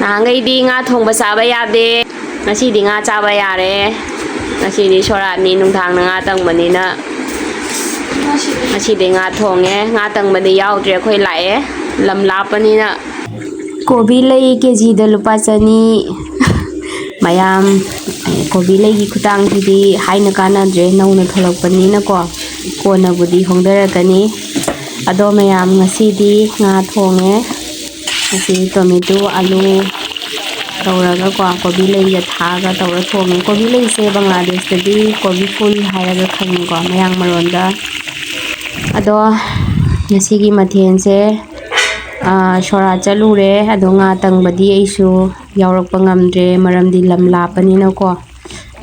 ꯅꯍꯥꯟꯈꯩꯗꯤ ꯉꯥ ꯊꯣꯡꯕ ꯆꯥꯕ ꯌꯥꯗꯦ. ꯉꯁꯤꯗꯤ ꯉꯥ ꯆꯥꯕ ꯌꯥꯔꯦ. ꯉꯁꯤꯗꯤ ꯁꯣꯔꯥꯠꯅꯤ, ꯅꯨꯡꯗꯥꯡꯅ ꯉꯥ ꯇꯪꯕꯅꯤꯅ ꯉꯁꯤꯗꯤ ꯉꯥ ꯊꯣꯡꯉꯦ. ꯉꯥ ꯇꯪꯕꯗꯤ ꯌꯥꯎꯗ꯭ꯔꯦ, ꯑꯩꯈꯣꯏ ꯂꯥꯛꯑꯦ ꯂꯝ ꯂꯥꯞꯄꯅꯤꯅ. ꯀꯣꯕꯤ ꯂꯩ ꯀꯦꯖꯤꯗ ꯂꯨꯄꯥ 200. ꯃꯌꯥꯝ ꯀꯣꯕꯤ ꯂꯩꯒꯤ ꯈꯨꯇꯥꯡꯁꯤꯗꯤ ꯍꯥꯏꯅ ꯀꯥꯟꯅꯗ꯭ꯔꯦ, ꯅꯧꯅ ꯊꯣꯛꯂꯛꯄꯅꯤꯅꯀꯣ ꯀꯣꯟꯅꯕꯨꯗꯤ ꯍꯣꯡꯊꯔꯛꯀꯅꯤ. ꯑꯗꯣ ꯃꯌꯥꯝ ꯉꯁꯤꯗꯤ ꯉꯥ ꯊꯣꯡꯉꯦ. ꯉꯁꯤ ꯇꯣꯃꯦꯇꯣ ꯑꯂꯨ ꯇꯧꯔꯒꯀꯣ ꯀꯣꯕꯤ ꯂꯩꯒ ꯊꯥꯒ ꯇꯧꯔ ꯊꯣꯡꯉꯦ. ꯀꯣꯕꯤ ꯂꯩꯁꯦ ꯕꯪꯒ꯭ꯂꯥꯗꯦꯁꯇꯗꯤ ꯀꯣꯕꯤ ꯐꯨꯜ ꯍꯥꯏꯔꯒ ꯈꯪꯉꯤꯀꯣ ꯃꯌꯥꯡ ꯃꯔꯣꯟꯗ. ꯑꯗꯣ ꯉꯁꯤꯒꯤ ꯃꯊꯦꯜꯁꯦ ꯁꯣꯔꯥꯠ ꯆꯠꯂꯨꯔꯦ. ꯑꯗꯣ ꯉꯥ ꯇꯪꯕꯗꯤ ꯑꯩꯁꯨ ꯌꯥꯎꯔꯛꯄ ꯉꯝꯗ꯭ꯔꯦ, ꯃꯔꯝꯗꯤ ꯂꯝ ꯂꯥꯞꯄꯅꯤꯅꯀꯣ.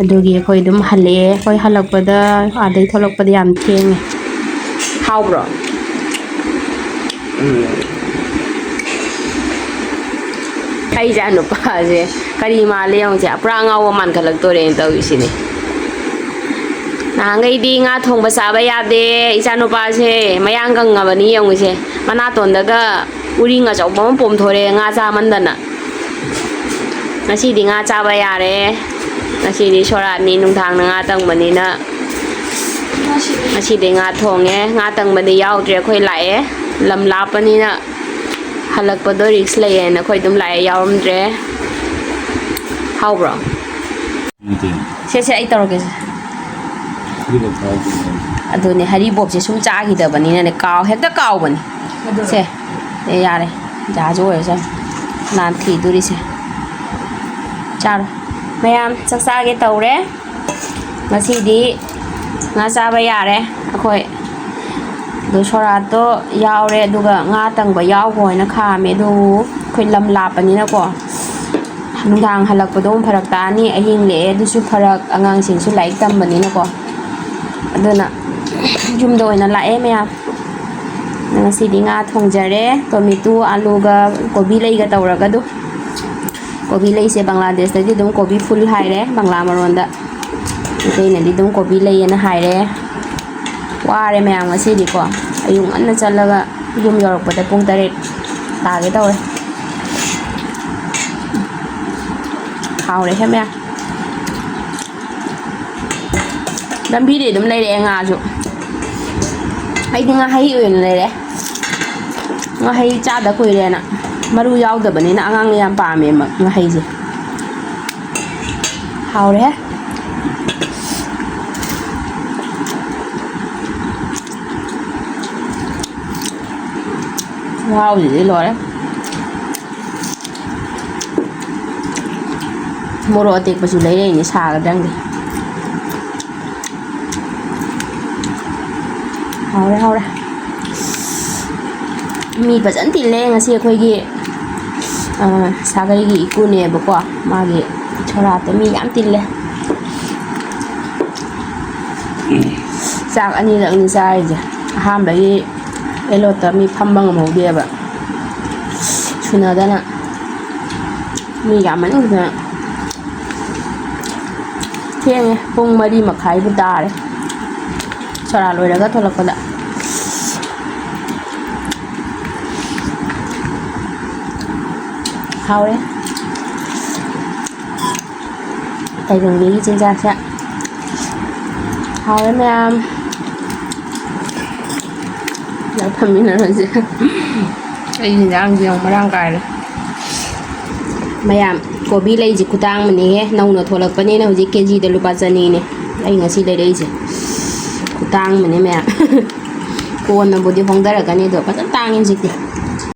ꯑꯗꯨꯒꯤ ꯑꯩꯈꯣꯏ ꯑꯗꯨꯝ ꯍꯜꯂꯛꯑꯦ. ꯑꯩꯈꯣꯏ ꯍꯜꯂꯛꯄꯗ ꯑꯥꯗꯩ ꯊꯣꯛꯂꯛꯄꯗ ꯌꯥꯝ ꯊꯦꯡꯉꯦ. ꯍꯥꯎꯕ꯭ꯔꯣ? ꯑꯩ ꯏꯆꯥ ꯅꯨꯄꯥꯁꯦ ꯀꯔꯤ ꯃꯥꯜꯂꯦ ꯌꯦꯡꯉꯨꯁꯦ, ꯄꯨꯔꯥ ꯑꯉꯥꯎꯕ ꯃꯥꯟꯈꯠꯂꯛꯇꯣꯔꯦꯅ ꯇꯧꯔꯤꯁꯤꯅꯦ. ꯅꯍꯥꯟꯈꯩꯗꯤ ꯉꯥ ꯊꯣꯡꯕ ꯆꯥꯕ ꯌꯥꯗꯦ. ꯏꯆꯥ ꯅꯨꯄꯥꯁꯦ ꯃꯌꯥꯡ ꯀꯪꯉꯕꯅꯤ ꯌꯦꯡꯉꯨꯁꯦ. ꯃꯅꯥꯇꯣꯟꯗꯒ ꯎꯔꯤꯡ ꯑꯆꯧꯕ ꯑꯃ ꯄꯣꯝꯊꯣꯔꯛꯑꯦ ꯉꯥ ꯆꯥꯃꯟꯗꯅ. ꯉꯁꯤꯗꯤ ꯉꯥ ꯆꯥꯕ ꯌꯥꯔꯦ. ꯉꯁꯤꯗꯤ ꯁꯣꯔꯥꯠꯅꯤ, ꯅꯨꯡꯗꯥꯡꯅ ꯉꯥ ꯇꯪꯕꯅꯤꯅ ꯉꯁꯤꯗꯤ ꯉꯥ ꯊꯣꯡꯉꯦ. ꯉꯥ ꯇꯪꯕꯗꯤ ꯌꯥꯎꯗ꯭ꯔꯦ, ꯑꯩꯈꯣই ꯂꯥꯛꯑꯦ ꯂꯝ ꯂꯥꯞꯄꯅꯤꯅ. ꯍꯜꯂꯛꯄꯗꯣ ꯔꯤꯛꯁ ꯂꯩꯌꯦꯅ ꯑꯩꯈꯣꯏ ꯑꯗꯨꯝ ꯂꯥꯛꯑꯦ, ꯌꯥꯎꯔꯝꯗ꯭ꯔꯦ. ꯍꯥꯎꯕ꯭ꯔꯣ? ꯁꯦ ꯑꯩ ꯇꯧꯔꯒꯦꯁꯦ. ꯑꯗꯨꯅꯦ ꯍꯔꯤꯕꯣꯞꯁꯦ ꯁꯨꯝ ꯆꯥꯈꯤꯗꯕꯅꯤꯅꯅꯦ ꯍꯦꯛꯇ ꯀꯥꯎꯕꯅꯤ. ꯁꯦ ꯌꯥꯔꯦ, ꯖꯥꯁꯨ ꯑꯣꯏꯔꯁꯦ ꯅꯥꯟꯊꯤꯗꯣꯔꯤꯁꯦ. ꯆꯥꯔꯣ. ꯃꯌꯥꯝ ꯆꯥꯛ ꯆꯥꯒꯦ ꯇꯧꯔꯦ. ꯉꯁꯤꯗꯤ ꯉꯥ ꯆꯥꯕ ꯌꯥꯔꯦ ꯑꯩꯈꯣꯏ. ꯑꯗꯣ ꯁꯣꯔꯥꯠꯇꯣ ꯌꯥꯎꯔꯦ, ꯑꯗꯨꯒ ꯉꯥ ꯇꯪꯕ ꯌꯥꯎꯈꯣꯅ ꯈꯥꯝꯃꯦ. ꯑꯗꯨ ꯑꯩꯈꯣꯏ ꯂꯝ ꯂꯥꯞꯄꯅꯤꯅꯀꯣ ꯅꯨꯡꯗꯥꯡ ꯍꯜꯂꯛꯄꯗꯣ ꯑꯃꯨꯛ ꯐꯔꯛ ꯇꯥꯅꯤ. ꯑꯍꯤꯡ ꯂꯦꯛꯑꯦ, ꯑꯗꯨꯁꯨ ꯐꯔꯛ. ꯑꯉꯥꯡꯁꯤꯡꯁꯨ ꯂꯥꯏꯔꯤꯛ ꯇꯝꯕꯅꯤꯅꯀꯣ. ꯑꯗꯨꯅ ꯌꯨꯝꯗ ꯑꯣꯏꯅ ꯂꯥꯛꯑꯦ ꯃꯌꯥꯝ. ꯉꯁꯤꯗꯤ ꯉꯥ ꯊꯣꯡꯖꯔꯦ, ꯇꯣꯃꯦꯇꯣ ꯑꯂꯨꯒ ꯀꯣꯕꯤ ꯂꯩꯒ ꯇꯧꯔꯒ. ꯀꯣꯕꯤ ꯂꯩꯁꯦ ꯕꯪꯒ꯭ꯂꯥꯗꯦꯁꯇꯗꯤ ꯑꯗꯨꯝ ꯀꯣꯕꯤ ꯐꯨꯜ ꯍꯥꯏꯔꯦ ꯕꯪꯒ꯭ꯂꯥ ꯃꯔꯣꯟꯗ. ꯑꯇꯩꯅꯗꯤ ꯑꯗꯨꯝ ꯀꯣꯕꯤ ꯂꯩꯌꯦꯅ ꯍꯥꯏꯔꯦ. ꯋꯥꯔꯦ ꯃꯌꯥꯝ ꯉꯁꯤꯗꯤꯀꯣ. ꯑꯌꯨꯛ ꯉꯟꯅ ꯆꯠꯂꯒ ꯌꯨꯝ ꯌꯧꯔꯛꯄꯗ ꯄꯨꯡ 3 ꯇꯥꯒꯦ ꯇꯧꯔꯦ. ꯍꯥꯎꯔꯦꯍꯦ ꯃꯌꯥꯝ. ꯂꯝꯕꯤꯗꯤ ꯑꯗꯨꯝ ꯂꯩꯔꯛꯑꯦ ꯉꯥꯁꯨ. ꯑꯩꯗꯤ ꯉꯥꯍꯩ ꯑꯣꯏꯅ ꯂꯩꯔꯛꯑꯦ. ꯉꯥꯍꯩ ꯆꯥꯗ ꯀꯨꯏꯔꯦꯅ. ꯃꯔꯨ ꯌꯥꯎꯗꯕꯅꯤꯅ ꯑꯉꯥꯡꯅ ꯌꯥꯝ ꯄꯥꯝꯃꯦ ꯉꯥꯍꯩꯁꯦ. ꯍꯥꯎꯔꯦꯍꯦ. ꯈꯨꯍꯥꯎꯁꯤꯗꯤ ꯂꯣꯏꯔꯦ. ꯃꯣꯔꯣꯛ ꯑꯇꯦꯛꯄꯁꯨ ꯂꯩꯔꯛꯏꯅꯦ, ꯁꯥꯒꯗ꯭ꯔ ꯈꯪꯗꯦ. ꯍꯥꯎꯔꯦ ꯍꯥꯎꯔꯦ. ꯃꯤ ꯐꯖꯅ ꯇꯤꯜꯂꯦ ꯉꯁꯤ ꯑꯩꯈꯣꯏꯒꯤ ꯁꯥꯒꯩꯒꯤ ꯏꯀꯨꯅꯦꯕꯀꯣ. ꯃꯥꯒꯤ ꯁꯣꯔꯥꯠꯇ ꯃꯤ ꯌꯥꯝ ꯇꯤꯜꯂꯦ. ꯆꯥꯛ 2ꯔꯛꯅꯤ ꯆꯥꯔꯤꯁꯦ. ꯑꯍꯥꯟꯕꯒꯤ ꯑꯦꯂꯣꯠꯇ ꯃꯤ ꯐꯝꯕ ꯉꯝꯍꯧꯗꯦꯕ ꯁꯨꯅꯗꯅ. ꯃꯤ ꯌꯥꯝꯃꯟꯈꯤꯗꯅ ꯊꯦꯡꯉꯦ. ꯄꯨꯡ 4:30ꯕꯨ ꯇꯥꯔꯦ ꯁꯣꯔꯥꯠ ꯂꯣꯏꯔꯒ ꯊꯣꯛꯂꯛꯄꯗ. ꯍꯥꯎꯔꯦ. ꯇꯥꯏꯕꯪꯒꯤ ꯆꯤꯟꯖꯥꯛꯁꯦ ꯍꯥꯎꯔꯦ ꯃꯌꯥꯝ. ꯐꯝꯃꯤꯟꯅꯔꯁꯦ. ꯑꯩ ꯌꯦꯟꯖꯥꯡꯁꯦ ꯌꯥꯝ ꯃꯔꯥꯡ ꯀꯥꯏꯔꯦ ꯃꯌꯥꯝ. ꯀꯣꯕꯤ ꯂꯩꯁꯦ ꯈꯨꯇꯥꯡꯕꯅꯤꯍꯦ. ꯅꯧꯅ ꯊꯣꯛꯂꯛꯄꯅꯤꯅ ꯍꯧꯖꯤꯛ ꯀꯦꯖꯤꯗ ꯂꯨꯄꯥ 200ꯅꯦ ꯑꯩ ꯉꯁꯤ ꯂꯩꯔꯛꯏꯁꯦ. ꯈꯨꯇꯥꯡꯕꯅꯦ ꯃꯌꯥꯝ. ꯀꯣꯟꯅꯕꯨꯗꯤ ꯍꯣꯡꯊꯔꯛꯀꯅꯤ, ꯑꯗꯣ ꯐꯖꯅ ꯇꯥꯡꯉꯦ ꯍꯧꯖꯤꯛꯇꯤ.